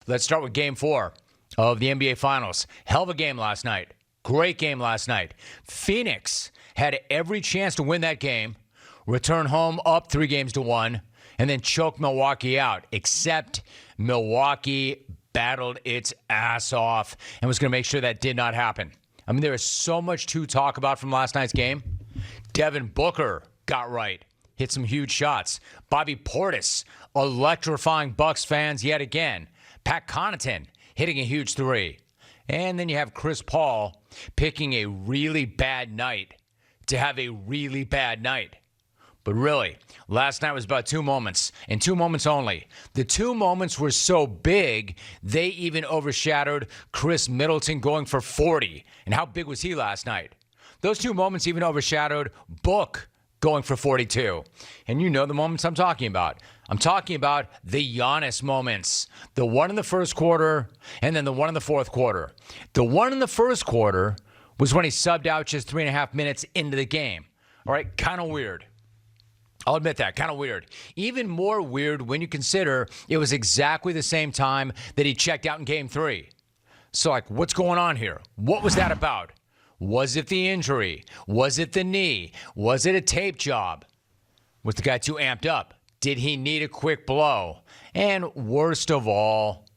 Let's start with Game 4 of the NBA Finals. Hell of a game last night. Great game last night. Phoenix had every chance to win that game, return home up 3-1, and then choke Milwaukee out, except Milwaukee battled its ass off and was going to make sure that did not happen. I mean, there is so much to talk about from last night's game. Devin Booker got right, hit some huge shots. Bobby Portis electrifying Bucks fans yet again. Pat Connaughton hitting a huge three. And then you have Chris Paul picking a really bad night to have a really bad night. But really, last night was about 2 moments, and 2 moments only. The 2 moments were so big, they even overshadowed Chris Middleton going for 40. And how big was he last night? Those 2 moments even overshadowed Book going for 42. And you know the moments I'm talking about. I'm talking about the Giannis moments. The one in the first quarter, and then the one in the fourth quarter. The one in the first quarter was when he subbed out just 3.5 minutes into the game. All right, kind of weird. I'll admit that, kind of weird. Even more weird when you consider it was exactly the same time that he checked out in Game 3. So, like, what's going on here? What was that about? Was it the injury? Was it the knee? Was it a tape job? Was the guy too amped up? Did he need a quick blow? And worst of all,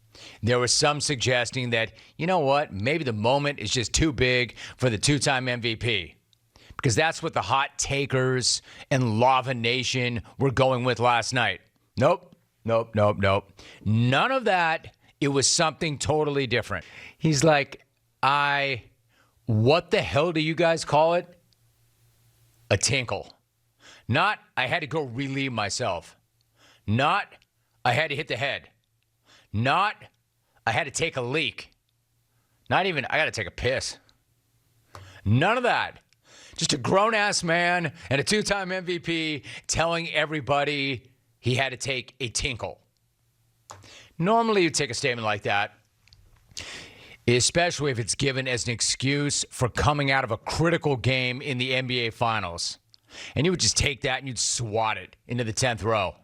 there was some suggesting that, you know what, maybe the moment is just too big for the two-time MVP. Because that's what the hot takers and Lava Nation were going with last night. Nope. None of that. It was something totally different. He's like, what the hell do you guys call it? A tinkle. Not, I had to go relieve myself. Not, I had to hit the head. Not, I had to take a leak. Not even, I got to take a piss. None of that. Just a grown-ass man and a two-time MVP telling everybody he had to take a tinkle. Normally, you take a statement like that, especially if it's given as an excuse for coming out of a critical game in the NBA Finals. And you would just take that and you'd swat it into the 10th row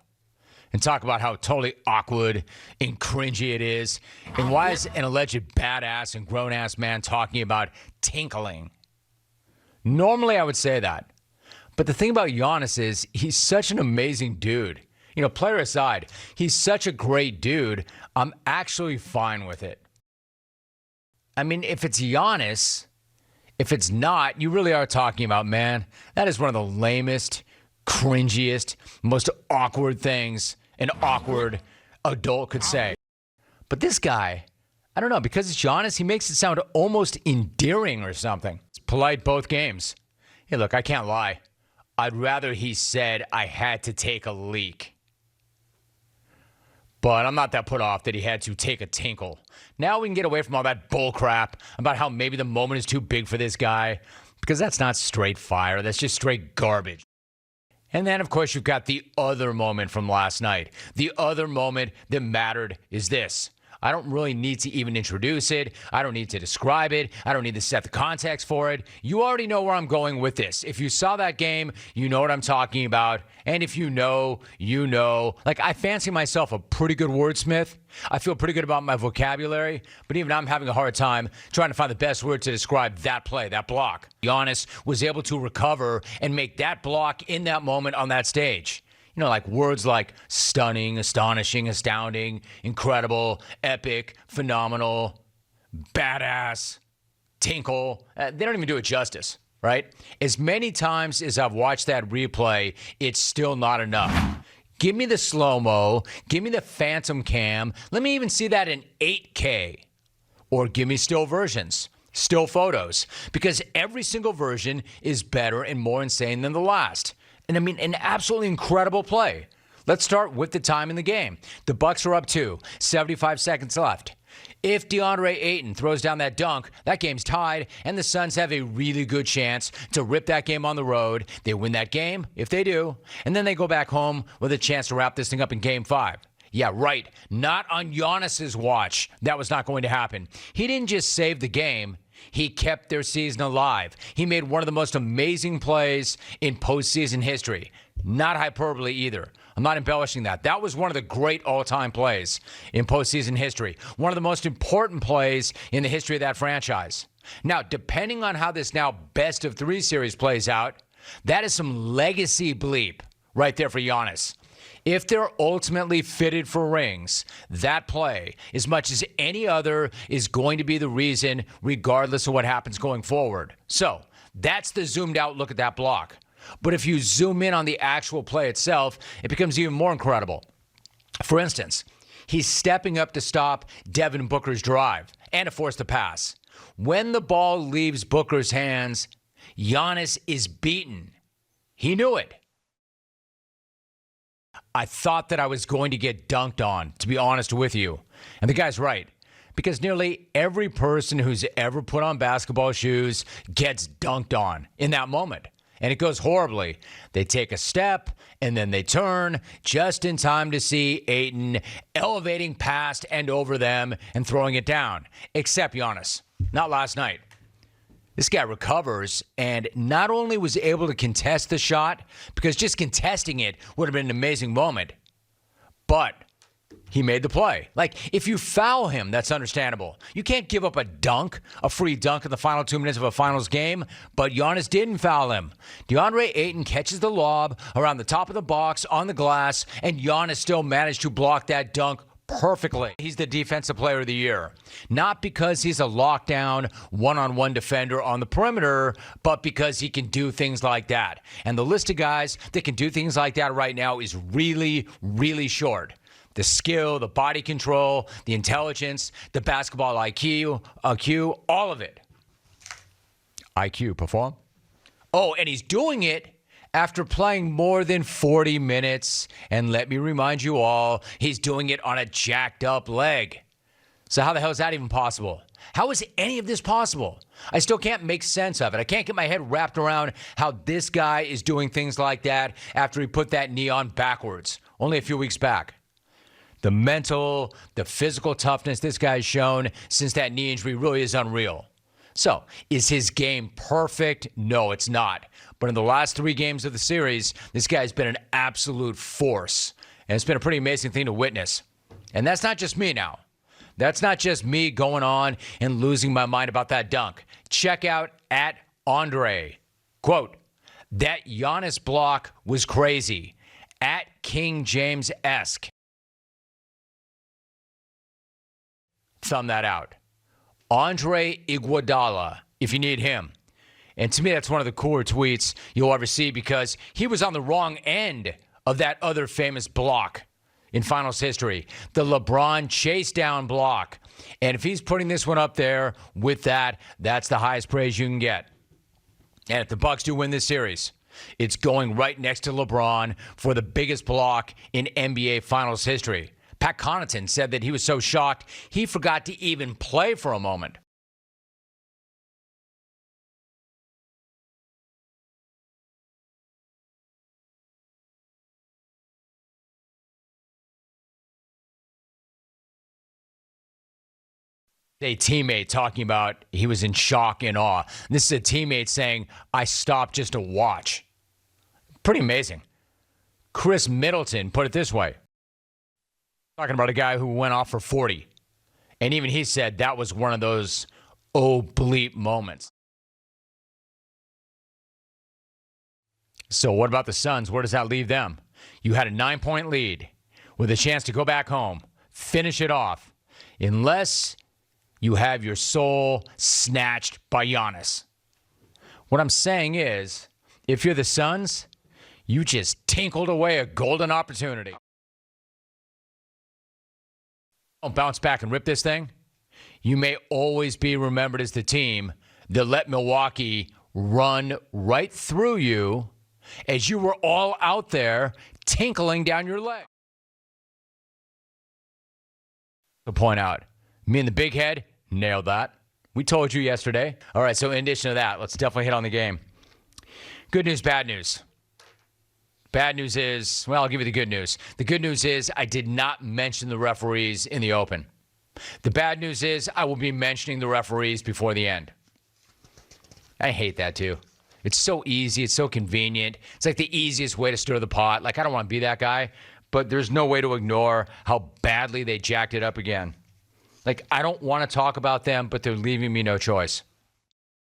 and talk about how totally awkward and cringy it is. And why is an alleged badass and grown-ass man talking about tinkling? Normally, I would say that. But the thing about Giannis is he's such an amazing dude. You know, player aside, he's such a great dude. I'm actually fine with it. I mean, if it's Giannis, if it's not, you really are talking about, man, that is one of the lamest, cringiest, most awkward things an awkward adult could say. But this guy, I don't know, because it's Giannis, he makes it sound almost endearing or something. It's polite both games. Hey, look, I can't lie. I'd rather he said I had to take a leak. But I'm not that put off that he had to take a tinkle. Now we can get away from all that bull crap about how maybe the moment is too big for this guy, because that's not straight fire. That's just straight garbage. And then, of course, you've got the other moment from last night. The other moment that mattered is this. I don't really need to even introduce it. I don't need to describe it. I don't need to set the context for it. You already know where I'm going with this. If you saw that game, you know what I'm talking about. And if you know, you know. Like, I fancy myself a pretty good wordsmith. I feel pretty good about my vocabulary. But even I'm having a hard time trying to find the best word to describe that play, that block. Giannis was able to recover and make that block in that moment on that stage. You know, like words like stunning, astonishing, astounding, incredible, epic, phenomenal, badass, tinkle. They don't even do it justice, right? As many times as I've watched that replay, it's still not enough. Give me the slow-mo. Give me the phantom cam. Let me even see that in 8K. Or give me still versions, still photos. Because every single version is better and more insane than the last. And I mean, an absolutely incredible play. Let's start with the time in the game. The Bucks are up 2, 75 seconds left. If DeAndre Ayton throws down that dunk, that game's tied, and the Suns have a really good chance to rip that game on the road. They win that game, if they do, and then they go back home with a chance to wrap this thing up in Game 5. Yeah, right. Not on Giannis's watch. That was not going to happen. He didn't just save the game. He kept their season alive. He made one of the most amazing plays in postseason history. Not hyperbole either. I'm not embellishing that. That was one of the great all-time plays in postseason history. One of the most important plays in the history of that franchise. Now, depending on how this now best-of-3 series plays out, that is some legacy bleep right there for Giannis. If they're ultimately fitted for rings, that play, as much as any other, is going to be the reason regardless of what happens going forward. So, that's the zoomed-out look at that block. But if you zoom in on the actual play itself, it becomes even more incredible. For instance, he's stepping up to stop Devin Booker's drive and to force the pass. When the ball leaves Booker's hands, Giannis is beaten. He knew it. I thought that I was going to get dunked on, to be honest with you. And the guy's right. Because nearly every person who's ever put on basketball shoes gets dunked on in that moment. And it goes horribly. They take a step, and then they turn just in time to see Ayton elevating past and over them and throwing it down. Except Giannis. Not last night. This guy recovers and not only was able to contest the shot, because just contesting it would have been an amazing moment, but he made the play. Like, if you foul him, that's understandable. You can't give up a dunk, a free dunk in the final 2 minutes of a finals game, but Giannis didn't foul him. DeAndre Ayton catches the lob around the top of the box on the glass, and Giannis still managed to block that dunk perfectly. He's the defensive player of the year. Not because he's a lockdown, one-on-one defender on the perimeter, but because he can do things like that. And the list of guys that can do things like that right now is really, really short. The skill, the body control, the intelligence, the basketball IQ, all of it. IQ, perform. Oh, and he's doing it after playing more than 40 minutes. And let me remind you all, he's doing it on a jacked up leg. So how the hell is that even possible? How is any of this possible? I still can't make sense of it. I can't get my head wrapped around how this guy is doing things like that after he put that knee on backwards only a few weeks back. The mental, the physical toughness this guy's shown since that knee injury really is unreal. So, is his game perfect? No, it's not. But in the last 3 games of the series, this guy's been an absolute force. And it's been a pretty amazing thing to witness. And that's not just me now. That's not just me going on and losing my mind about that dunk. Check out at Andre. Quote, that Giannis block was crazy. At King James-esque. Thumb that out. Andre Iguodala, if you need him. And to me, that's one of the cooler tweets you'll ever see because he was on the wrong end of that other famous block in finals history, the LeBron chase down block. And if he's putting this one up there with that, that's the highest praise you can get. And if the Bucks do win this series, it's going right next to LeBron for the biggest block in NBA finals history. Pat Connaughton said that he was so shocked he forgot to even play for a moment. A teammate talking about he was in shock and awe. This is a teammate saying, I stopped just to watch. Pretty amazing. Chris Middleton put it this way. Talking about a guy who went off for 40. And even he said that was one of those oh bleep moments. So what about the Suns? Where does that leave them? You had a 9-point lead with a chance to go back home, finish it off, unless you have your soul snatched by Giannis. What I'm saying is, if you're the Suns, you just tinkled away a golden opportunity. Don't bounce back and rip this thing. You may always be remembered as the team that let Milwaukee run right through you as you were all out there tinkling down your leg. To point out, me and the big head nailed that. We told you yesterday. All right, so in addition to that, let's definitely hit on the game. Good news, bad news. Bad news is, well, I'll give you the good news. The good news is I did not mention the referees in the open. The bad news is I will be mentioning the referees before the end. I hate that too. It's so easy. It's so convenient. It's like the easiest way to stir the pot. Like, I don't want to be that guy, but there's no way to ignore how badly they jacked it up again. Like, I don't want to talk about them, but they're leaving me no choice.